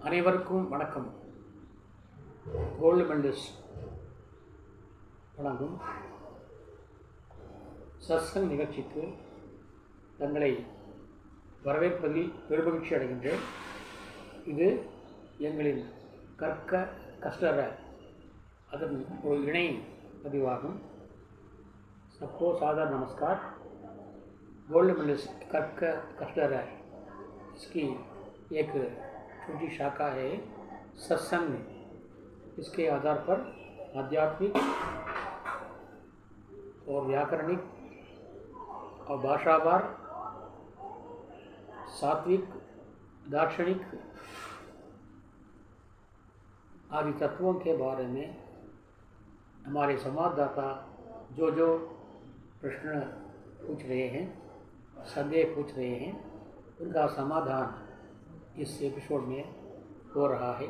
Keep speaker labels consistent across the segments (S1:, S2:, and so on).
S1: அனைவருக்கும் வணக்கம். Gold medalist வழங்கும் சத்சங் நிகழ்ச்சிக்கு தங்களை வரவேற்பதில் பெருமகிழ்ச்சி அடைகின்றேன். இது எங்களின் கற்க கஷ்டர அதன் ஒரு இணை பதிவாகும். सबको सादर नमस्कार. गोल्ड मेडलिस्ट कற்க कष्टர इसकी एक छोटी शाखा है सत्संग में. इसके आधार पर आध्यात्मिक और व्याकरणिक और भाषावार, सात्विक, दार्शनिक आदि तत्वों के बारे में हमारे संवाददाता जो प्रश्न पूछ रहे हैं, संदेह पूछ रहे हैं, उनका समाधान इस एपिसोड में हो रहा है.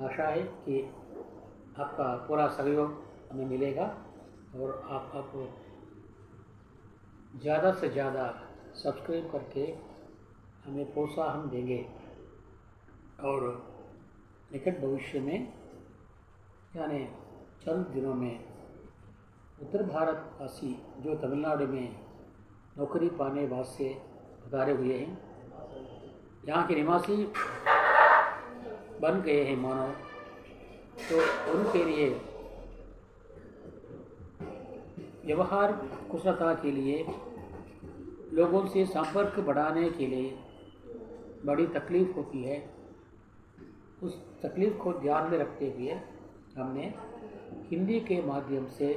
S1: आशा है कि आपका पूरा सहयोग हमें मिलेगा और आप ज़्यादा से ज़्यादा सब्सक्राइब करके हमें प्रोत्साहन देंगे और निकट भविष्य में यानी चंद दिनों में उत्तर भारतवासी जो तमिलनाडु में नौकरी पाने वास्ते पधारे हुए हैं, यहाँ के निवासी बन गए हैं मानो, तो उनके लिए व्यवहार कुशलता के लिए लोगों से संपर्क बढ़ाने के लिए बड़ी तकलीफ़ होती है. उस तकलीफ़ को ध्यान में रखते हुए हमने हिंदी के माध्यम से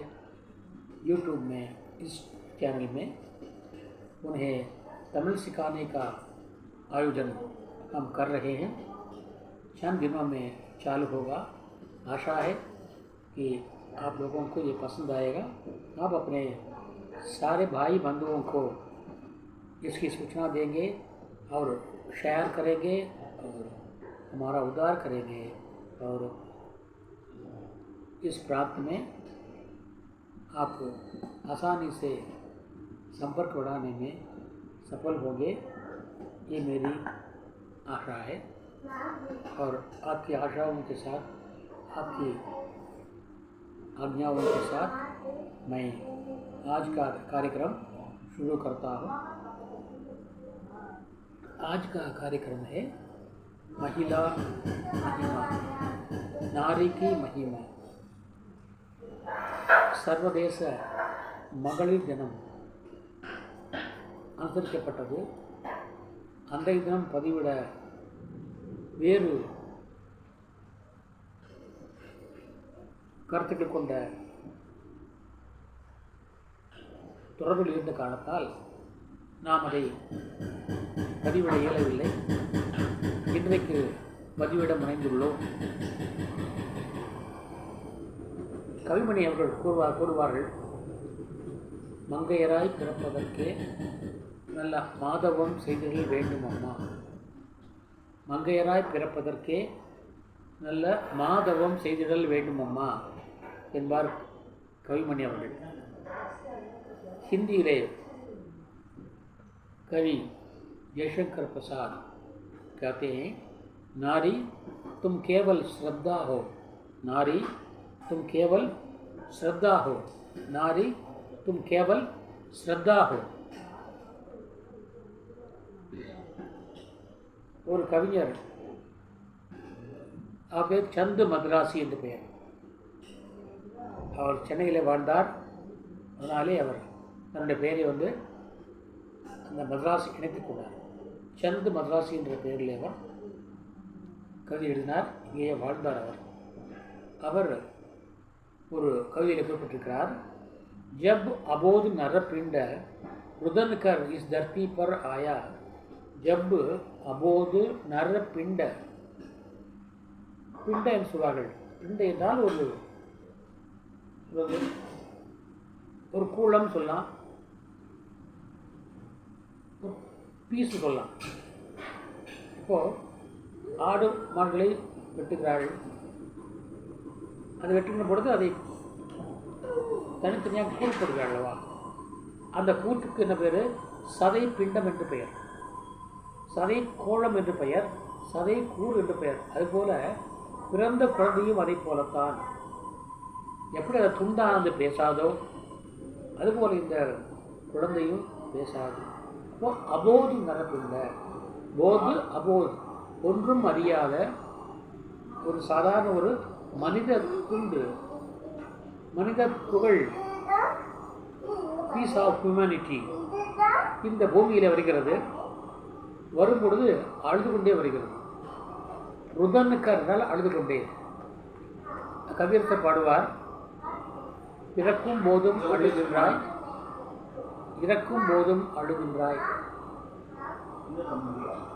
S1: यूट्यूब में इस चैनल में उन्हें तमिल सिखाने का आयोजन हम कर रहे हैं. चंद दिनों में चालू होगा. आशा है कि आप लोगों को ये पसंद आएगा. आप अपने सारे भाई बंधुओं को इसकी सूचना देंगे और शेयर करेंगे और हमारा उद्धार करेंगे और इस प्रांत में आप आसानी से संपर्क बढ़ाने में सफल होंगे, ये मेरी आशा है. और आपकी आशाओं के साथ, आपकी आज्ञाओं के साथ मैं आज का कार्यक्रम शुरू करता हूँ. आज का कार्यक्रम है महिला महिमा, नारी की महिमा. சர்வதேச மகளிர் தினம் அனுசரிக்கப்பட்டது. அன்றைய தினம் பதிவிட வேறு கருத்துக்கள் கொண்ட தொடர்பில் இருந்த காரணத்தால் நாம் அதை பதிவிட இயலவில்லை. இன்றைக்கு பதிவிட முனைந்துள்ளோம். கவிமணி அவர்கள் கூறுவார்கள், மங்கையராய் பிறப்பதற்கே நல்ல மாதவம் செய்திடல் வேண்டும் அம்மா. மங்கையராய் பிறப்பதற்கே நல்ல மாதவம் செய்திடல் வேண்டும் அம்மா என்பார் கவிமணி அவர்கள். हिंदी कवि जयशंकर प्रसाद कहते हैं, नारी तुम केवल श्रद्धा हो, नारी तुम केवल श्रद्धा हो, नारी तुम केवल श्रद्धा हो. ஒரு கவிஞர், அவர் பேர் சந்து மத்ராசி என்று பெயர். அவர் சென்னையில் வாழ்ந்தார். அதனாலே அவர் தன்னுடைய பெயரை அந்த மத்ராசி இணைத்துக் கொண்டார். சந்து மத்ராசி என்ற பெயரில் அவர் கவிதை எழுதினார். இங்கேயே வாழ்ந்தார். அவர் ஒரு கவிதையில் குறிப்பிட்டிருக்கிறார், जब अबोध नरपिंड रुदन कर इस धरती पर आया, जब अबोध नरपिंड, पिंड என்று சொல்வார்கள். பிண்ட என்றால் ஒரு கூலம் சொல்லலாம், ஒரு பீஸ் சொல்லலாம். இப்போது ஆடு மாடுகளை வெட்டுகிறார்கள். அது வெட்டுகிற பொழுது அதை தனித்தனியாக கூழ் போடுகிறார்கள் அல்லவா? அந்த கூட்டுக்கு என்ன பேர்? சதை பிண்டம் என்று பெயர். சதை கோளம் என்று பெயர், சதை கூர் என்று பெயர். அதுபோல பிறந்த குழந்தையும் அதை போலத்தான். எப்படி அதை துண்டானது பேசாதோ அதுபோல் இந்த குழந்தையும் பேசாது. அப்போ அபோது நரபில்லை. போது அபோது, ஒன்றும் அறியாத ஒரு சாதாரண ஒரு மனித துண்டு, மனித புகழ், பீஸ் ஆஃப் ஹியூமனிட்டி இந்த பூமியில் வருகிறது. வரும் பொழுது அழுது கொண்டே வருகிறது. ருதனுக்காரனால் அழுது கொண்டே. கவியரசர் பாடுவார், பிறக்கும் போதும் அழுகின்றாய், இறக்கும் போதும் அழுகின்றாய்,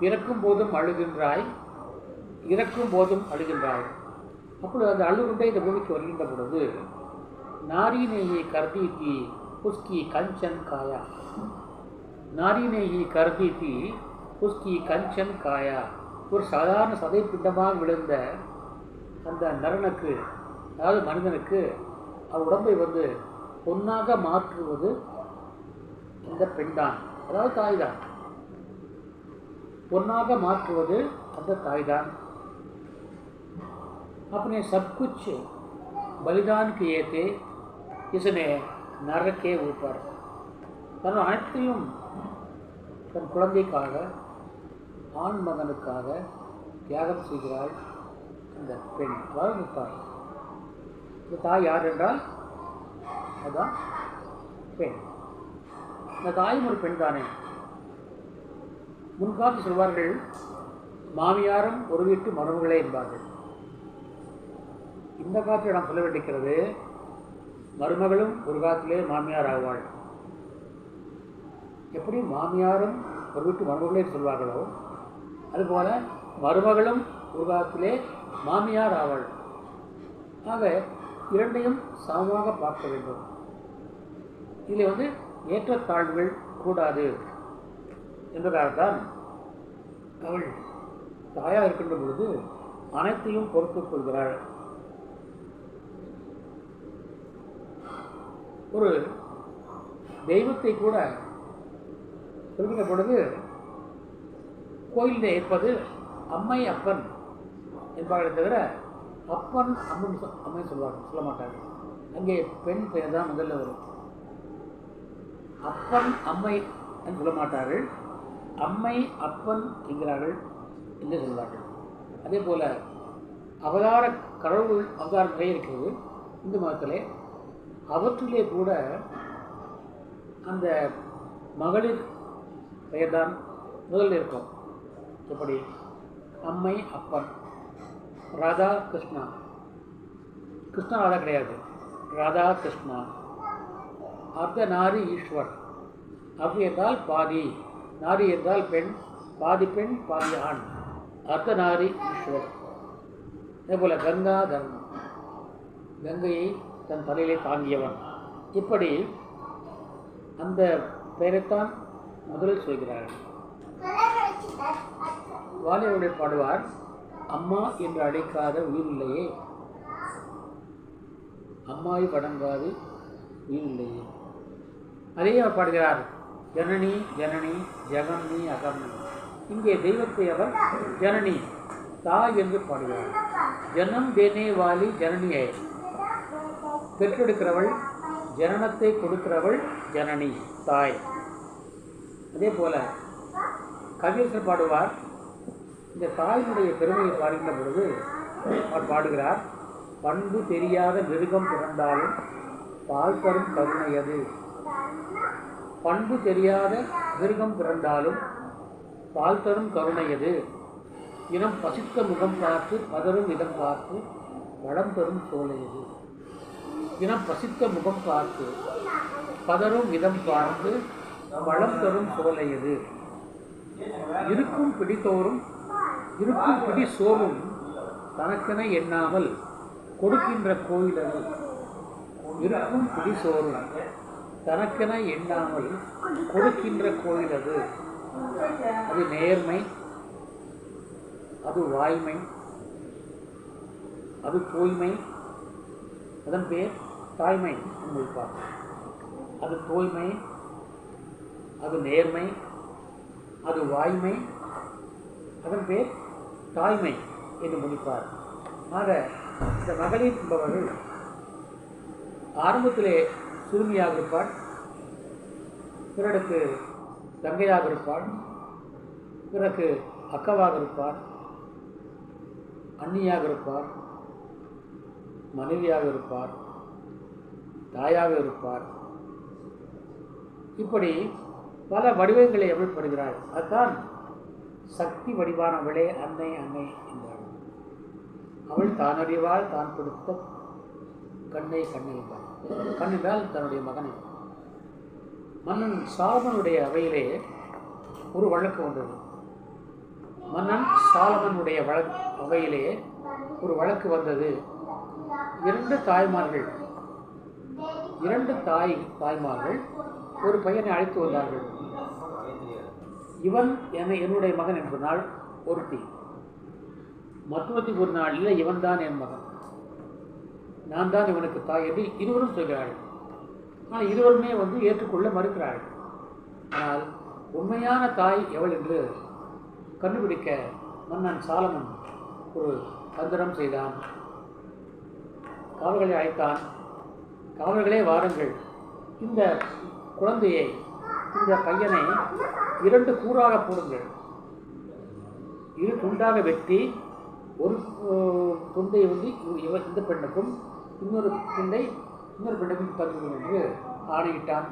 S1: பிறக்கும் போதும் அழுகின்றாய், இறக்கும் போதும் அழுகின்றாய். அப்பொழுது அந்த அழுது கொண்டே இந்த பூமிக்கு வருகின்ற பொழுது நாரினேயி கர்தீதி உஸ்கி கஞ்சன் காயா, நாரினேயி கர்தீதி உஸ்கி கஞ்சன் காயா. ஒரு சாதாரண சதை பிண்டமாக விழுந்த அந்த நரனுக்கு, அதாவது மனிதனுக்கு, அவர் உடம்பை வந்து பொன்னாக மாற்றுவது அந்த பெண்தான், அதாவது தாய்தான். பொன்னாக மாற்றுவது அந்த தாய்தான். अपने सब कुछ बलिदान किए थे इसने नर के ऊपर. தன் அனைத்தையும் தன் குழந்தைக்காக, ஆண் மகனுக்காக தியாகம் செய்கிறாள் அந்த பெண், அதாவது தாய். இந்த தாய் யார் என்றால் அதுதான் பெண். இந்த தாயும் ஒரு பெண் தானே. முன்காலத்து சொல்வார்கள், மாமியாரும் ஒரு வீட்டு மருமகளே என்பார்கள். இந்த காலத்தில் நாம் சொல்ல வேண்டியிருக்கிறது, மருமகளும் ஒரு காலத்திலே மாமியார் ஆவாள். எப்படி மாமியாரும் ஒரு வீட்டு மருமகளே சொல்வார்களோ அதுபோல மருமகளும் ஒரு காலத்திலே மாமியார் ஆவாள். ஆக இரண்டையும் சமமாக பார்க்க வேண்டும். இதில் வந்து ஏற்றத்தாழ்வுகள் கூடாது என்பதால்தான் அவள் தாயாக இருக்கின்ற பொழுது அனைத்தையும் பொறுத்துக் கொள்கிறாள். ஒரு தெய்வத்தை கூட சொல்கின்ற பொழுது கோயிலில் இருப்பது அம்மை அப்பன் என்பார்களே தவிர அப்பன் அம்மன் அம்மை சொல்ல மாட்டார்கள். அங்கே பெண் பெயர் தான் முதல்ல வரும். அப்பன் அம்மை என்று சொல்ல மாட்டார்கள், அம்மை அப்பன் என்கிறார்கள் என்று சொல்வார்கள். அதே போல் அவதார கடவுள் அவதாரம் நிறைய இருக்கிறது இந்து மதத்திலே. அவற்றிலே கூட அந்த மகளிர் பெயர்தான் முதலில் இருக்கும். எப்படி அம்மை அப்பன், ராதா கிருஷ்ணா, கிருஷ்ணா ராதா கிடையாது, ராதா கிருஷ்ணா. அர்த்த நாரி ஈஸ்வர், அர்த்த என்றால் பாதி, நாரி என்றால் பெண், பாதி பெண் பாதி ஆண், அர்த்த நாரி ஈஸ்வர். அதே போல் கங்கா தர்மம், கங்கையை தன் தலையிலே தாங்கியவன். இப்படி அந்த பெயரைத்தான் முதலில் சொல்கிறார்கள். வாலியருடைய பாடுவார், அம்மா என்று அழைக்காத உயிரில்லையே, அம்மாவை வணங்காது உயிரில்லையே. அதே அவர் பாடுகிறார், ஜனனி ஜனனி ஜெகன்னி அகம்னி. இங்கே தெய்வத்தை அவர் ஜனனி தாய் என்று பாடுகிறார். ஜனம் தேனே வாலி ஜனனியே, பெற்றெடுக்கிறவள், ஜனனத்தை கொடுக்கிறவள் ஜனனி தாய். அதே போல கவியரசர் பாடுவார், இந்த தாயினுடைய பெருமையை பாடுகின்ற பொழுது அவர் பாடுகிறார், பண்பு தெரியாத மிருகம் பிறந்தாலும் பால் தரும் கருணையது. பண்பு தெரியாத மிருகம் பிறந்தாலும் பால் தரும் கருணையது. இனம் பசித்த முகம் பார்த்து பதரும் இடம் பார்த்து வளம் தரும் சோலையது. இனம் பசித்த முகம் பார்த்து பதரும் விதம் பார்த்து வளம் தரும் சோலையது. இருக்கும் பிடித்தோறும் இருக்கும் பிடி சோறும் தனக்கென எண்ணாமல் கொடுக்கின்ற கோயிலது. இருக்கும் பிடி சோறும் தனக்கென எண்ணாமல் கொடுக்கின்ற கோயிலது. அது நேர்மை, அது வாய்மை, அது தூய்மை, அதன் பேர் தாய்மை என்பார். அது தூய்மை, அது நேர்மை, அது வாய்மை, அதன் பேர் தாய்மை என்று முடிப்பார். ஆக இந்த மகளிர் என்பவர்கள் ஆரம்பத்திலே சிறுமியாக இருப்பாள், பிறருக்கு தங்கையாக இருப்பாள், பிறகு அக்காவாக இருப்பார், அண்ணியாக இருப்பார், மனைவியாக இருப்பார், தாயாக இருப்பார். இப்படி பல வடிவங்களை எவ்வளப்படுகிறாள். அதுதான் சக்தி வடிவானவளே அன்னை அன்னை என்றாள். அவள் தான் அறிவாள் தான் கொடுத்த கண்ணை கண்ணை என்றாள். கண் என்றால் தன்னுடைய மகனை. மன்னன் சாலமனுடைய அவையிலே ஒரு வழக்கு வந்தது. மன்னன் சாலமனுடைய அவையிலே ஒரு வழக்கு வந்தது. இரண்டு தாய்மார்கள் ஒரு பையனை அழைத்து வந்தார்கள். இவன் என்னுடைய மகன் என்று சொன்னால் ஒருத்தி, மற்றொருத்தி ஒரு நாள் இல்லை இவன் தான் என் மகன், நான் தான் இவனுக்கு தாய் என்று இருவரும் சொல்கிறார்கள். ஆனால் இருவருமே ஏற்றுக்கொள்ள மறுக்கிறார்கள். ஆனால் உண்மையான தாய் எவள் என்று கண்டுபிடிக்க மன்னன் சாலமன் ஒரு தந்திரம் செய்தான். காவல்களை அழைத்தான். காவல்களே வாருங்கள், இந்த குழந்தையை, இந்த பையனை இரண்டு கூறாக போடுங்கள். இரு துண்டாக வெட்டி ஒரு துண்டை இந்த பெண்ணுக்கும் இன்னொரு துண்டை இன்னொரு பெண்ணுக்கும் தருங்கள் என்று ஆணையிட்டான்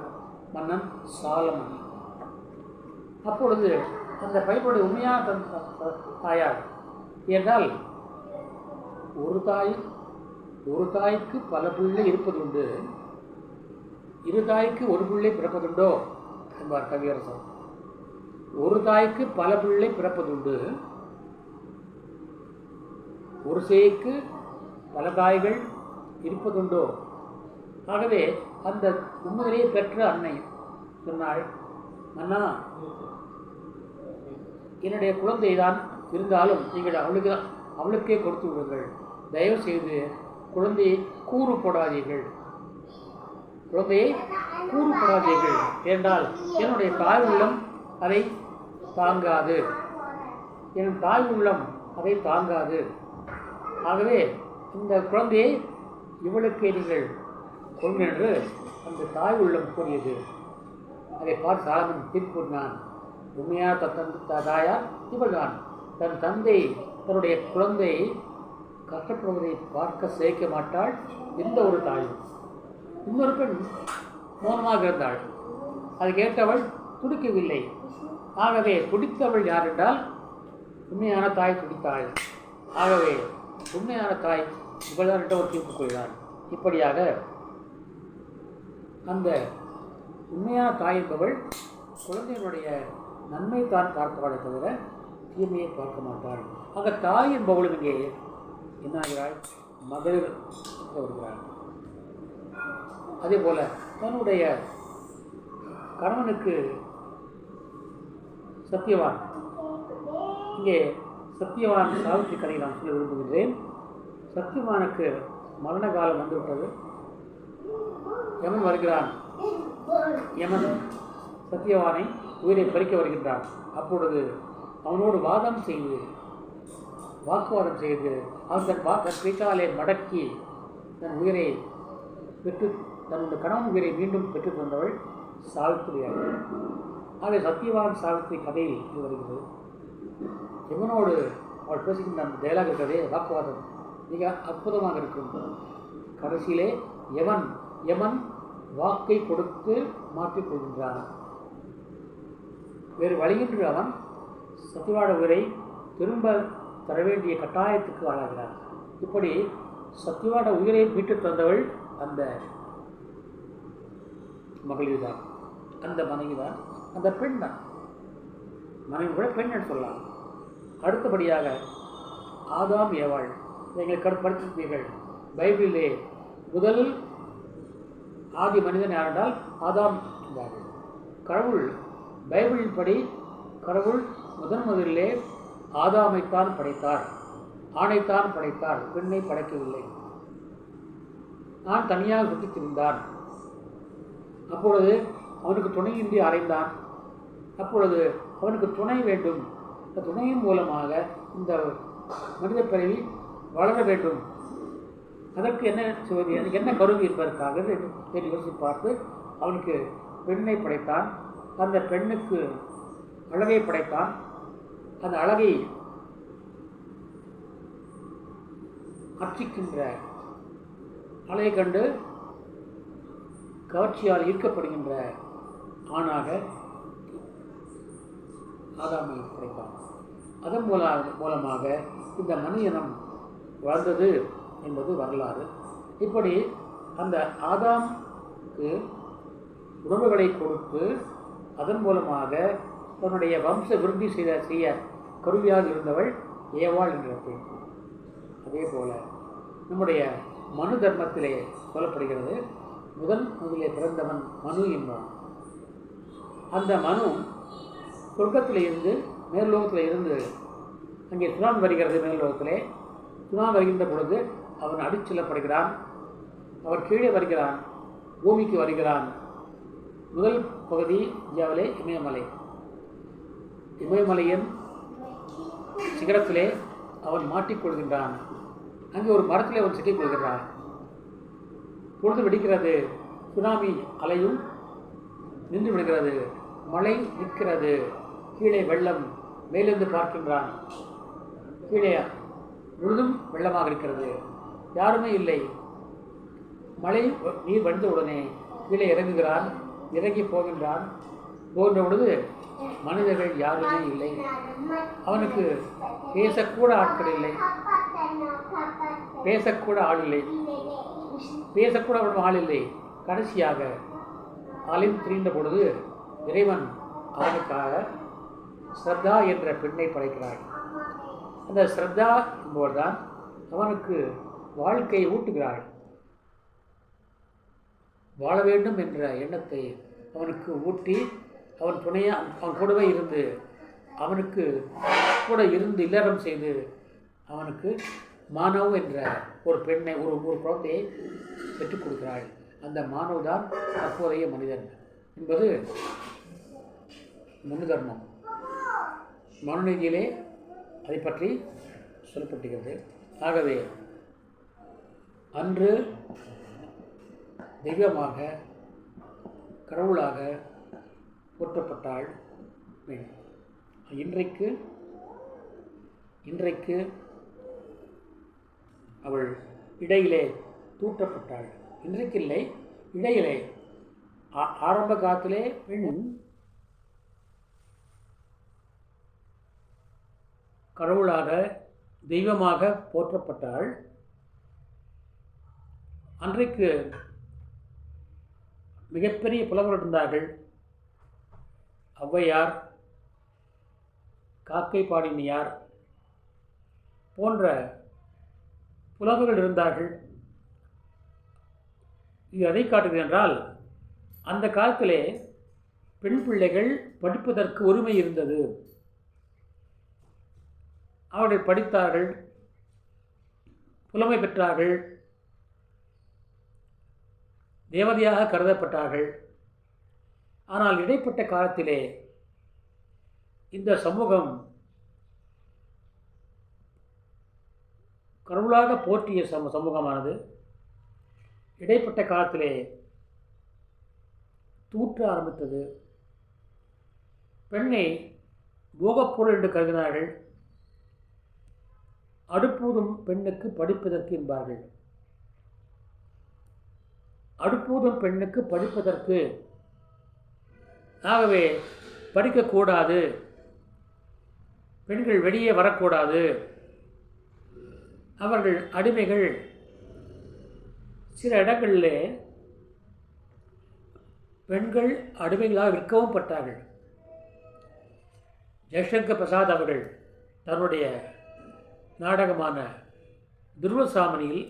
S1: மன்னன் சாலமன். அப்பொழுது அந்த பையனுடைய உண்மையான தாயார் என்றால் ஒரு தாய்க்கு பல பிள்ளை இருப்பதுண்டு, இரு தாய்க்கு ஒரு பிள்ளை பிறப்பதுண்டோ என்பார் கவியரசர். ஒரு தாய்க்கு பல பிள்ளை பிறப்பதுண்டு, ஒரு சேய்க்கு பல தாய்கள் இருப்பதுண்டோ. ஆகவே அந்த உண்மையிலேயே பெற்ற அன்னை சொன்னாள், அண்ணா என்னுடைய குழந்தை தான் இருந்தாலும் நீங்கள் அவளுக்கே கொடுத்து விடுங்கள், தயவு செய்து குழந்தையை கூறு போடாதீர்கள், குழந்தையை கூறு போடாதீர்கள் என்றால் என்னுடைய தாய் உள்ளம் அதை தாங்காது, என் தாய் உள்ளம் அதை தாங்காது. ஆகவே இந்த குழந்தையை இவளுக்கே நீங்கள் கொள்ளுங்கள் என்று அந்த தாய் உள்ளம் கூறியது. அதை பார்த்து சாலமன் தீர்ப்பு கூறினான், உண்மையான தாயார் இவள்தான். தன் தந்தை தன்னுடைய குழந்தையை கஷ்டப்படுவதை பார்க்க சேர்க்க மாட்டாள் எந்த ஒரு தாயும். இன்னொரு பெண் மௌனமாக இருந்தாள். அதை கேட்டவள் துடிக்கவில்லை. ஆகவே துடித்தவள் யார் என்றால் உண்மையான தாய் துடித்தாள். ஆகவே உண்மையான தாய் இவள்தான் என்ற ஒரு தீர்ப்பு கொள்கிறாள். இப்படியாக அந்த உண்மையான தாய் என்பவள் குழந்தைகளுடைய நன்மை தான் பார்ப்பாளே தவிர தீமையை பார்க்க மாட்டாள். ஆக தாய் என்பவளும் இங்கே என்ன ஆகிறாள், மகளிர் வருகிறாள். அதே போல தன்னுடைய கணவனுக்கு சத்தியவான், இங்கே சத்தியவான் சாவித்திரி கதை நான் சொல்ல விரும்புகின்றேன். சத்தியவானுக்கு மரண காலம் வந்துவிட்டது. யமன் வருகிறான். யமன் சத்தியவானை உயிரை பறிக்க வருகின்றான். அப்பொழுது அவனோடு வாக்குவாதம் செய்து அவன் தன் கைக்காலை மடக்கி தன் உயிரை பெற்று தன்னுடைய கணவன் உயிரை மீண்டும் பெற்று தந்தவள் சாவித்திரியாக. ஆக சத்தியவான் சாவித்திரி கதையில் இது வருகிறது. யமனோடு அவள் பேசுகின்ற அந்த டயலாக் கதை வாக்குவாதம் மிக அற்புதமாக இருக்கும். கடைசியிலே யமன் வாக்கை கொடுத்து மாற்றிக்கொள்கின்றான். வேறு வழியின்றி அவன் சத்தியவாட உயிரை திரும்ப தர வேண்டிய கட்டாயத்துக்கு ஆளாகிறான். இப்படி சத்தியவாட உயிரை மீட்டு தந்தவள் அந்த மகளிர் தான், அந்த மனைவி தான், அந்த பெண் தான். மனைவி கூட பெண் என்று சொல்லலாம். அடுத்தபடியாக ஆதாம் ஏவாள், நீங்கள் படித்திருப்பீர்கள். பைபிளிலே முதல் ஆதி மனிதன் யாரென்றால் ஆதாம் என்றார்கள். கடவுள் பைபிளின் படி கடவுள் முதலிலே ஆதாமைத்தான் படைத்தார், ஆணைத்தான் படைத்தார், பெண்ணை படைக்கவில்லை. ஆண் தனியாக சுற்றித் திரிந்தான். அப்பொழுது அவனுக்கு துணையின்றி அறைந்தான். அப்பொழுது அவனுக்கு துணை வேண்டும் இந்த துணையின் மூலமாக இந்த மனித பிறவி வளர வேண்டும். அதற்கு என்ன செய்வது, என்ன கருவி இருப்பதற்காக யோசித்து பார்த்து அவனுக்கு பெண்ணை படைத்தான். அந்த பெண்ணுக்கு அழகை படைத்தான். அந்த அழகை அர்ச்சிக்கின்ற அழகை கண்டு கவர்ச்சியால் ஈர்க்கப்படுகின்ற ஆணாக ஆதாமை படைத்தான். அதன் மூலமாக இந்த மனிதனம் வாழ்ந்தது என்பது வரலாறு. இப்படி அந்த ஆதாமுக்கு உணவுகளை கொடுத்து அதன் மூலமாக தன்னுடைய வம்ச விருத்தி செய்ய கருவியாக இருந்தவள் ஏவாள் என்ற பெண். அதே போல நம்முடைய மனு தர்மத்திலே சொல்லப்படுகிறது, முதலிலே பிறந்தவன் மனு என்பான். அந்த மனு சொர்க்கத்தில் இருந்து மேல்லோகத்தில் இருந்து அங்கே சுனாமி வருகிறது. மேல்லோகத்திலே சுனாமி வருகின்ற பொழுது அவன் அடிச்செல்லப்படுகிறான். அவன் கீழே வருகிறான், பூமிக்கு வருகிறான். முதல் பகுதி இந்தியாவிலே இமயமலை. இமயமலையின் சிகரத்திலே அவன் மாட்டிக்கொள்கின்றான். அங்கே ஒரு மரத்திலே அவன் சிக்கிக்கொள்கிறான். பொழுது வெடிக்கிறது. சுனாமி அலையும் நின்று விடுகிறது. மழை நிற்கிறது. கீழே வெள்ளம். மேலிருந்து பார்க்கின்றான், கீழே முழுதும் வெள்ளமாக இருக்கிறது. யாருமே இல்லை. மழை நீர் வந்தவுடனே கீழே இறங்குகிறான். இறங்கி போகின்றான். போகின்ற பொழுது மனிதர்கள் யாருமே இல்லை. அவனுக்கு பேசக்கூட ஆட்கள் இல்லை. பேசக்கூட ஆள் இல்லை. பேசக்கூட அவனும் ஆள் இல்லை. கடைசியாக ஆலயம் திரிந்த பொழுது இறைவன் அவனுக்காக ஸ்ரத்தா என்ற பெண்ணை படைக்கிறார். அந்த ஸ்ரத்தா என்பதுதான் அவனுக்கு வாழ்க்கையை ஊட்டுகிறாள். வாழ வேண்டும் என்ற எண்ணத்தை அவனுக்கு ஊட்டி அவன் துணையாக அவன் கூடவே இருந்து அவனுக்கு கூட இருந்து இல்லறம் செய்து அவனுக்கு மானவ் என்ற ஒரு பெண்ணை ஒரு குழந்தையை பெற்றுக் கொடுக்கிறாள். அந்த மானவ் தான் அப்போதைய மனிதன் என்பது மனு தர்மம். மனுநீதியிலே அதை பற்றி சொல்லப்பட்டுகிறது. ஆகவே அன்று தெய்வமாக கடவுளாக போற்றப்பட்டாள் பெண். இன்றைக்கு அவள் இடையிலே தூற்றப்பட்டாள். இன்றைக்கு இல்லை, இடையிலே ஆரம்ப காலத்திலே பெண் கடவுளாக தெய்வமாக போற்றப்பட்டாள். அன்றைக்கு மிகப்பெரிய புலவர்கள் இருந்தார்கள். ஔவையார், காக்கை பாடினியார் போன்ற புலவர்கள் இருந்தார்கள். இது எதை காட்டுகிறது என்றால், அந்த காலத்திலே பெண் பிள்ளைகள் படிப்பதற்கு உரிமை இருந்தது. அவர்கள் படித்தார்கள், புலமை பெற்றார்கள், தேவதையாக கருதப்பட்டார்கள். ஆனால் இடைப்பட்ட காலத்திலே இந்த சமூகம் கடவுளாக போற்றிய சமூகமானது இடைப்பட்ட காலத்திலே தூற்ற ஆரம்பித்தது. பெண்ணை போகப்பொருள் என்று கருதினார்கள். அடுப்பூதும் பெண்ணுக்கு படிப்பதற்கு என்பார்கள். அடுப்பூதும் பெண்ணுக்கு படிப்பதற்கு, ஆகவே படிக்கக்கூடாது, பெண்கள் வெளியே வரக்கூடாது, அவர்கள் அடிமைகள். சில இடங்களிலே பெண்கள் அடிமைகளாக விற்கவும் பட்டார்கள். ஜெய்சங்கர் பிரசாத் அவர்கள் தன்னுடைய நாடகமான துர்வசாமணியில்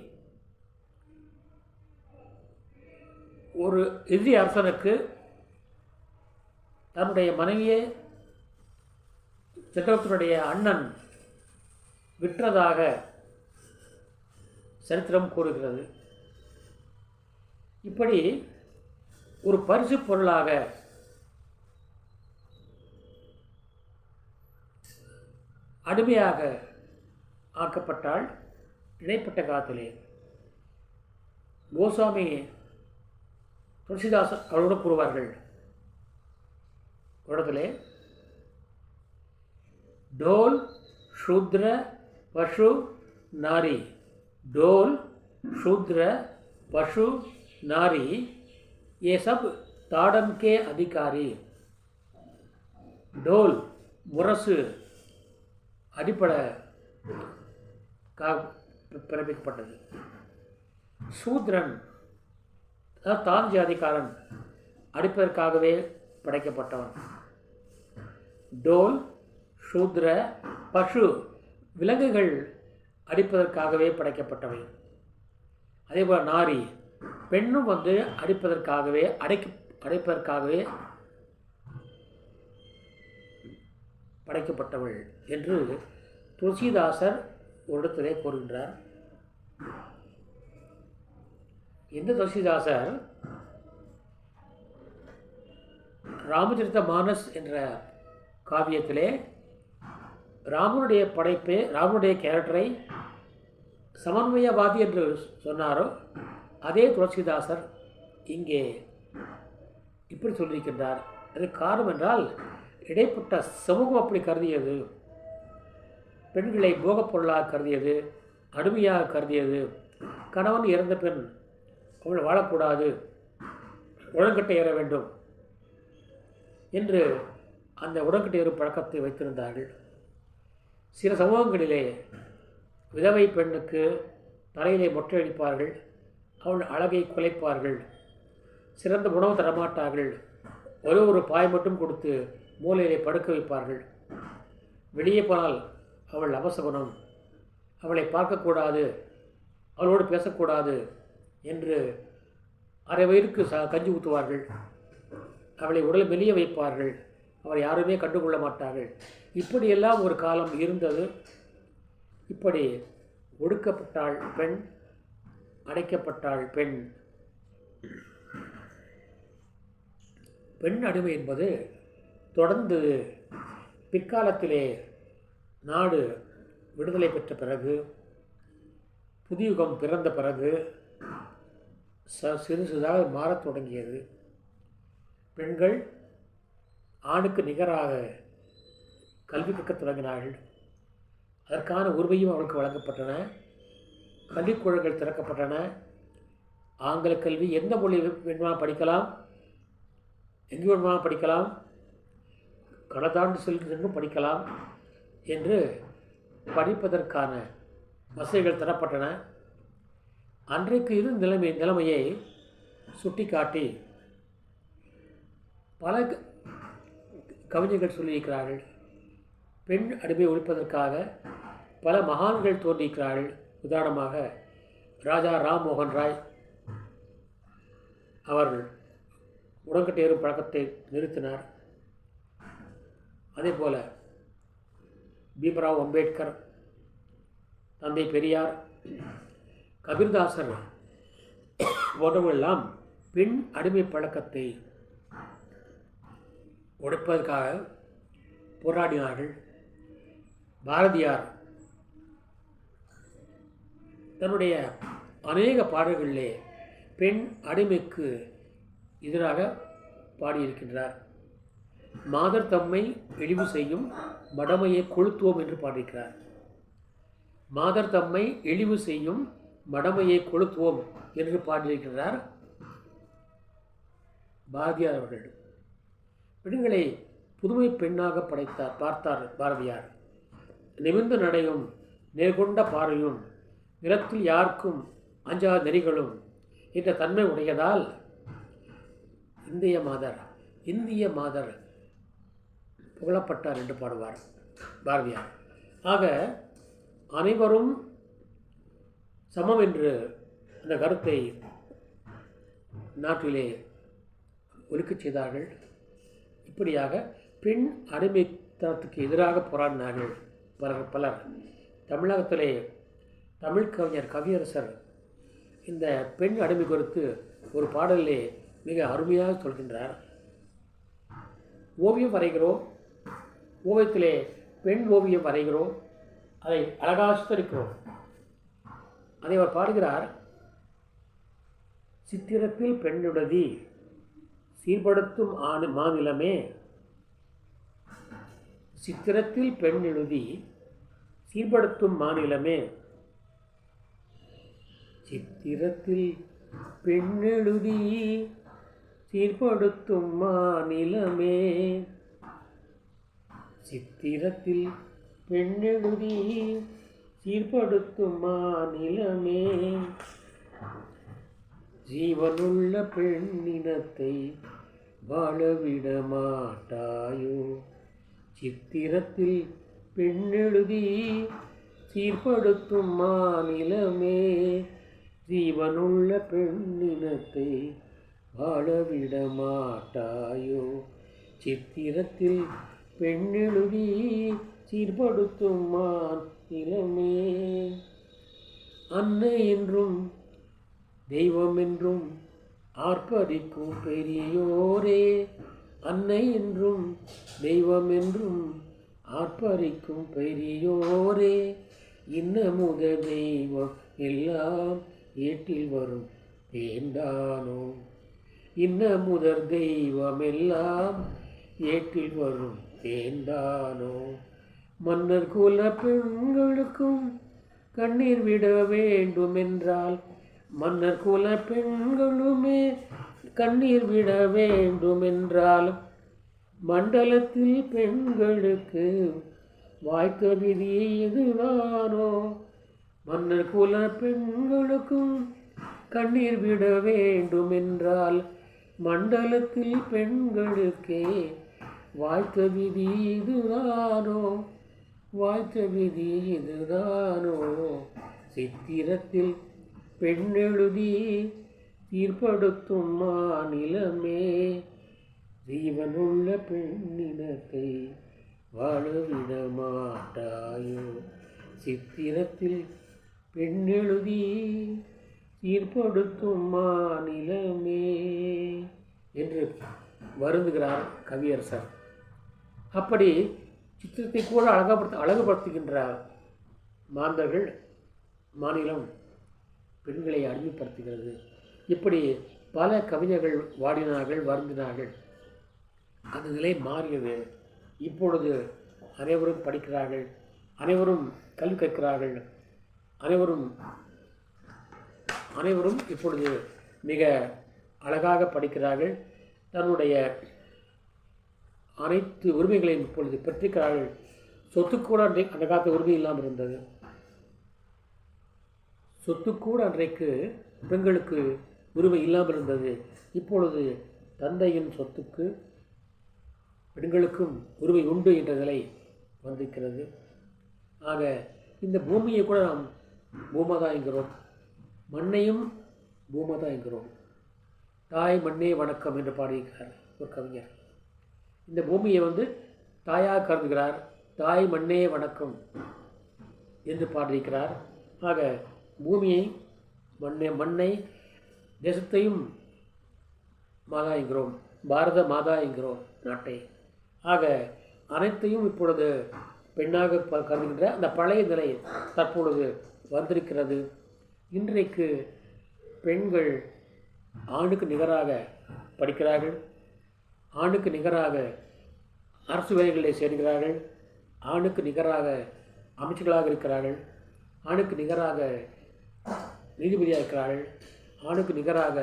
S1: ஒரு எதிரி அரசனுக்கு தன்னுடைய மனைவியை சக்கரவர்த்தியினுடைய அண்ணன் விற்றதாக சரித்திரம் கூறுகிறது. இப்படி ஒரு பரிசு பொருளாக அடிமையாக ஆக்கப்பட்டால் இடைப்பட்ட காலத்திலே கோஸ்வாமி துளசிதாசன் அவரோடு கூறுவார்கள், இடத்திலே डोल शूद्र पशु नारी, डोल शूद्र पशु नारी ये सब ताड़न के अधिकारी. डोल मुरसु அடிப்படை பிறப்பிக்கப்பட்டது. சூத்ரன் தான் ஜாதிக்காரன் அடிப்பதற்காகவே படைக்கப்பட்டவன். டோல் சூத்ர பசு விலங்குகள் அடிப்பதற்காகவே படைக்கப்பட்டவை. அதேபோல் நாரி பெண்ணும் அடிப்பதற்காகவே அடைப்பதற்காகவே படைக்கப்பட்டவள் என்று துளசிதாசர் ஒரு இடத்திலே கூறுகின்றார். இந்த துளசிதாசர் ராமச்சரித்த மானஸ் என்ற காவியத்திலே ராமனுடைய படைப்பை, ராமனுடைய கேரக்டரை சமன்வயவாதி என்று சொன்னாரோ அதே துளசிதாசர் இங்கே இப்படி சொல்லியிருக்கின்றார். அதற்கு காரணம் என்றால் இடைப்பட்ட சமூகம் அப்படி கருதியது, பெண்களை போகப் பொருளாக கருதியது, அடிமையாக கருதியது. கணவன் இறந்த பெண் அவள் வாழக்கூடாது, உடன்கட்டை ஏற வேண்டும் என்று அந்த உடன்கட்டை ஏறும் பழக்கத்தை வைத்திருந்தார்கள். சில சமூகங்களிலே விதவை பெண்ணுக்கு தலையிலே மொட்டை அடிப்பார்கள், அவள் அழகை குலைப்பார்கள், சிறந்த உணவு தரமாட்டார்கள், ஒரு பாய் மட்டும் கொடுத்து மூலையிலே படுக்க வைப்பார்கள். வெளியே போனால் அவள் அபசகுணம், அவளை பார்க்கக்கூடாது, அவளோடு பேசக்கூடாது என்று அரை வயிறுக்கு கஞ்சி ஊற்றுவார்கள். அவளை உடலை மெலிய வைப்பார்கள், அவரை யாருமே கண்டுகொள்ள மாட்டார்கள். இப்படியெல்லாம் ஒரு காலம் இருந்தது. இப்படி ஒடுக்கப்பட்டாள் பெண், அடைக்கப்பட்டாள் பெண். பெண் அடிமை என்பது தொடர்ந்து பிற்காலத்திலே நாடு விடுதலை பெற்ற பிறகு, புதியுகம் பிறந்த பிறகு சிறு சிறிதாக மாறத் தொடங்கியது. பெண்கள் ஆணுக்கு நிகராக கல்வி கற்கத் தொடங்கினார்கள். அதற்கான உரிமையும் அவளுக்கு வழங்கப்பட்டன. கல்விக்கூடங்கள் திறக்கப்பட்டன. ஆங்கில கல்வி எந்த மொழி வேண்டுமானால் படிக்கலாம், எங்கு வேண்டுமானால் படிக்கலாம், கடந்தாண்டு செல்லும் படிக்கலாம் என்று படிப்பதற்கான வசதிகள் தரப்பட்டன. அன்றைக்கு இருந்த நிலைமையை சுட்டி காட்டி பல கவிஞர்கள் சொல்லியிருக்கிறார்கள். பெண் அடிமை ஒழிப்பதற்காக பல மகான்கள் தோன்றியிருக்கிறார்கள். உதாரணமாக ராஜா ராம் மோகன் ராய் அவர்கள் உடன்கட்டை ஏறும் பழக்கத்தை நிறுத்தினார். அதே போல் பீமராவ் அம்பேத்கர், தந்தை பெரியார், கபீர்தாசர் போன்றவர்களெல்லாம் பெண் அடிமை பழக்கத்தை உடைப்பதற்காக போராடினார்கள். பாரதியார் தன்னுடைய அநேக பாடல்களிலே பெண் அடிமைக்கு எதிராக பாடியிருக்கின்றார். மாதர் தம்மை இழிவு செய்யும் மடமையை கொளுத்துவோம் என்று பாடியிருக்கிறார். மாதர் தம்மை இழிவு செய்யும் மடமையை கொளுத்துவோம் என்று பாடியிருக்கிறார் பாரதியார் அவர்கள். பெண்களை புதுமை பெண்ணாக பார்த்தார் பாரதியார். நிமிர்ந்த நடையும் நேர்கொண்ட பார்வையும் நிலத்தில் யாருக்கும் அஞ்சாத நெறிகளும் என்ற தன்மை உடையதால் இந்திய மாதர் புகழப்பட்டார் என்று பாடுவார் பாரதியார். ஆக அனைவரும் சமம் என்று அந்த கருத்தை நாட்டிலே ஒலிக்கச் செய்தார்கள். இப்படியாக பெண் அடிமைத்தனத்துக்கு எதிராக போராடினார்கள் பலர். தமிழகத்திலே தமிழ் கவிஞர் கவியரசர் இந்த பெண் அடிமை குறித்து ஒரு பாடலிலே மிக அருமையாக சொல்கின்றார். ஓவியம் வரைகிறோம், ஓவியத்திலே பெண் ஓவியம் வரைகிறோம், அதை அழகாக சித்தரிக்கிறோம். அதை அவர் பாடுகிறார். சித்திரத்தில் பெண்ணுடதி சீர்படுத்தும் மாநிலமே, சித்திரத்தில் பெண்ணெழுதி சீர்படுத்தும் மாநிலமே, சித்திரத்தில் பெண்ணெழுதி சீர்படுத்தும் மாநிலமே, சித்திரத்தில் பெண்ணெழுதி சீர்படுத்தும் மாநிலமே, ஜீவனுள்ள பெண்ணினத்தை வாழவிட மாட்டாயோ, சித்திரத்தில் பெண்ணெழுதி சீர்படுத்தும் மாநிலமே, ஜீவனுள்ள பெண்ணினத்தை வாழவிட மாட்டாயோ, சித்திரத்தில் பெண்ணெழுதி சீர்படுத்தும் மாநிலமே. அன்னை என்றும் தெய்வம் என்றும் ஆர்ப்பரிக்கும் பெரியோரே, அன்னை என்றும் தெய்வம் என்றும் ஆர்ப்பரிக்கும் பெரியோரே, இன்னமுத தெய்வம் எல்லாம் ஏட்டில் வரும் தேன்தானோ, இன்னமுதர் தெய்வம் எல்லாம் ஏட்டில் வரும் தேன்தானோ, மன்னர் குல பெண்களுக்கும் கண்ணீர் விட வேண்டுமென்றால், மன்னர் குல பெண்களுமே கண்ணீர் விட வேண்டுமென்றால், மண்டலத்தில் பெண்களுக்கு வாய்த்த விதி இதுதானோ, மன்னர் குல பெண்களுக்கும் கண்ணீர் விட வேண்டுமென்றால், மண்டலத்தில் பெண்களுக்கே வாய்த்த விதி இதுதானோ, வாய்த்த விதி இதுதானோ, சித்திரத்தில் பெண்ணெழுதி சீர்படுத்தும் மாநிலமே, ஜீவனுள்ள பெண்ணினத்தை வாழவிட மாட்டாயோ, சித்திரத்தில் பெண்ணெழுதி சீர்படுத்தும் மாநிலமே என்று வருந்துகிறார் கவியரசர். அப்படி சித்திரத்தை கூட அழகுபடுத்துகின்றார். மாந்தர்கள் மாநிலம் பெண்களை அடிமைப்படுத்துகிறது. இப்படி பல கவிஞர்கள் வாடினார்கள், வருந்தினார்கள். அந்த நிலை மாறியது. இப்பொழுது அனைவரும் படிக்கிறார்கள், அனைவரும் கல்வி கற்கிறார்கள், அனைவரும் இப்பொழுது மிக அழகாக படிக்கிறார்கள். தன்னுடைய அனைத்து உரிமைகளையும் இப்பொழுது பெற்றிருக்கிறார்கள். சொத்துக்கூட அந்த காலத்து உரிமை இல்லாமல் இருந்தது. சொத்துக்கூட அன்றைக்கு பெண்களுக்கு உரிமை இல்லாமல் இருந்தது. இப்பொழுது தந்தையின் சொத்துக்கு பெண்களுக்கும் உரிமை உண்டு என்ற நிலை வந்திருக்கிறது. ஆக இந்த பூமியை கூட நாம் பூமாதா என்கிறோம், மண்ணையும் பூமாதா என்கிறோம். தாய் மண்ணே வணக்கம் என்று பாடியிருக்கிறார் ஒரு கவிஞர். இந்த பூமியை தாயாக கருதுகிறார். தாய் மண்ணே வணக்கம் என்று பாடியிருக்கிறார். ஆக பூமியை மண்ணை தேசத்தையும் மாதா என்கிறோம், பாரத மாதா என்கிறோம் நாட்டை. ஆக அனைத்தையும் இப்பொழுது பெண்ணாக கருதுகின்ற அந்த பழைய நிலை தற்பொழுது வந்திருக்கிறது. இன்றைக்கு பெண்கள் ஆணுக்கு நிகராக படிக்கிறார்கள், ஆணுக்கு நிகராக அரசு வேலைகளில் சேர்கிறார்கள், ஆணுக்கு நிகராக அமைச்சர்களாக இருக்கிறார்கள், ஆணுக்கு நிகராக நீதிபதியாக இருக்கிறார்கள், ஆணுக்கு நிகராக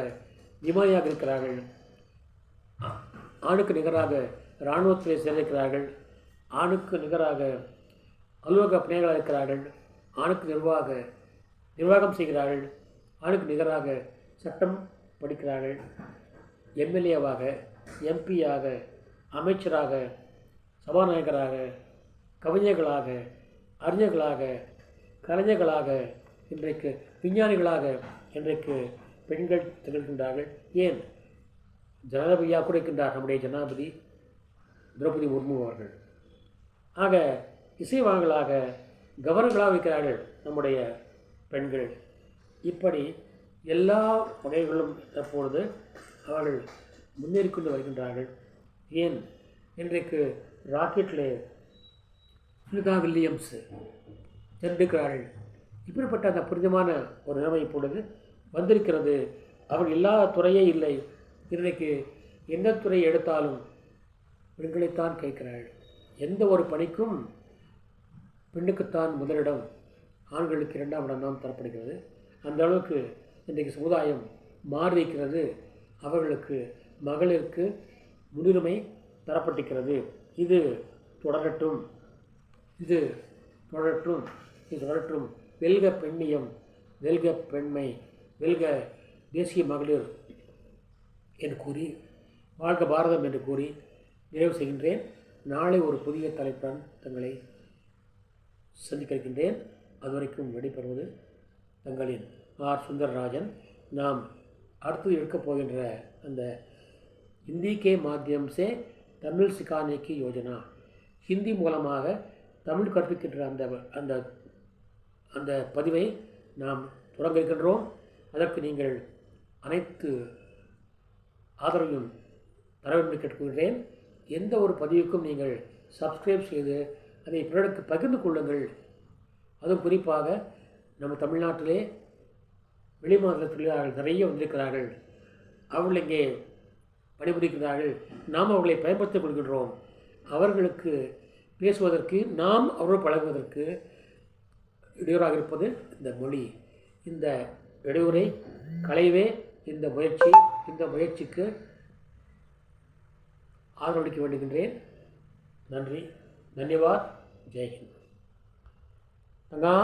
S1: விமானியாக இருக்கிறார்கள், ஆணுக்கு நிகராக இராணுவத்திலே சேர்க்கிறார்கள், ஆணுக்கு நிகராக அலுவலக பணியாளர்களாக இருக்கிறார்கள், ஆணுக்கு நிர்வாகம் செய்கிறார்கள், ஆணுக்கு நிகராக சட்டம் படிக்கிறார்கள், எம்எல்ஏவாக, எம்பியாக, அமைச்சராக, சபாநாயகராக, கவிஞர்களாக, அறிஞர்களாக, கலைஞர்களாக, இன்றைக்கு விஞ்ஞானிகளாக இன்றைக்கு பெண்கள் திகழ்கின்றார்கள். ஏன் ஜனாதிபதியாக கூட இருக்கின்றார் நம்முடைய ஜனாதிபதி திரௌபதி முர்மு அவர்கள். ஆக இசைவாங்களாக, கவர்னர்களாக இருக்கிறார்கள் நம்முடைய பெண்கள். இப்படி எல்லா வகைகளும் தற்பொழுது அவர்கள் முன்னேறிக்கொண்டு வருகின்றார்கள். ஏன் இன்றைக்கு ராக்கெட்டில் சுனிதா வில்லியம்ஸ் தெரிந்திருக்கிறார்கள். இப்படிப்பட்ட அந்த புனிதமான ஒரு நிலைமை இப்பொழுது வந்திருக்கிறது. அவர் இல்லாத துறையே இல்லை. இன்றைக்கு எந்த துறையை எடுத்தாலும் பெண்களைத்தான் கேட்கிறார்கள். எந்த ஒரு பணிக்கும் பெண்ணுக்குத்தான் முதலிடம், ஆண்களுக்கு இரண்டாம் இடம் தான் தரப்படுகிறது. அந்த அளவுக்கு இன்றைக்கு சமுதாயம் மாறியிருக்கிறது. அவர்களுக்கு மகளிருக்கு முன்னுரிமை தரப்பட்டிருக்கிறது. இது தொடரட்டும், இது தொடரட்டும், இது தொடரட்டும். வெல்க பெண்ணியம், வெல்க பெண்மை, வெல்க தேசிய மகளிர் என்று கூறி, வாழ்க பாரதம் என்று கூறி நிறைவு செய்கின்றேன். நாளை ஒரு புதிய தலைப்புடன் தங்களை சந்திக்க இருக்கின்றேன். அதுவரைக்கும் விடைபெறுவது தங்களின் ஆர் சுந்தரராஜன். நாம் அடுத்து எடுக்கப் போகின்ற அந்த ஹிந்தி கே மாத்தியம் சே தமிழ் சிக்கானே கி யோஜனா, ஹிந்தி மூலமாக தமிழ் கற்பிக்கின்ற அந்த அந்த அந்த பதிவை நாம் தொடங்க இருக்கின்றோம். அதற்கு நீங்கள் அனைத்து ஆதரவையும் தர வேண்டும் கேட்டுக்கொள்கிறேன். எந்த ஒரு பதிவுக்கும் நீங்கள் சப்ஸ்கிரைப் செய்து அதை பிறருக்கு பகிர்ந்து கொள்ளுங்கள். அதுவும் குறிப்பாக நம்ம தமிழ்நாட்டிலே வெளிமாநில தொழிலாளர்கள் நிறைய வந்திருக்கிறார்கள். அவர்கள் இங்கே பணிபுரிக்கிறார்கள். நாம் அவர்களை பயன்படுத்திக் கொள்கின்றோம். அவர்களுக்கு பேசுவதற்கு, நாம் அவர்கள் பழகுவதற்கு இடையூறாக இருப்பது இந்த மொழி. இந்த இடையூறை களைவே இந்த முயற்சிக்கு ஆதரவளிக்க வேண்டுகின்றேன். நன்றி, தன்யவாத், ஜெய்ஹிந்த். தங்கா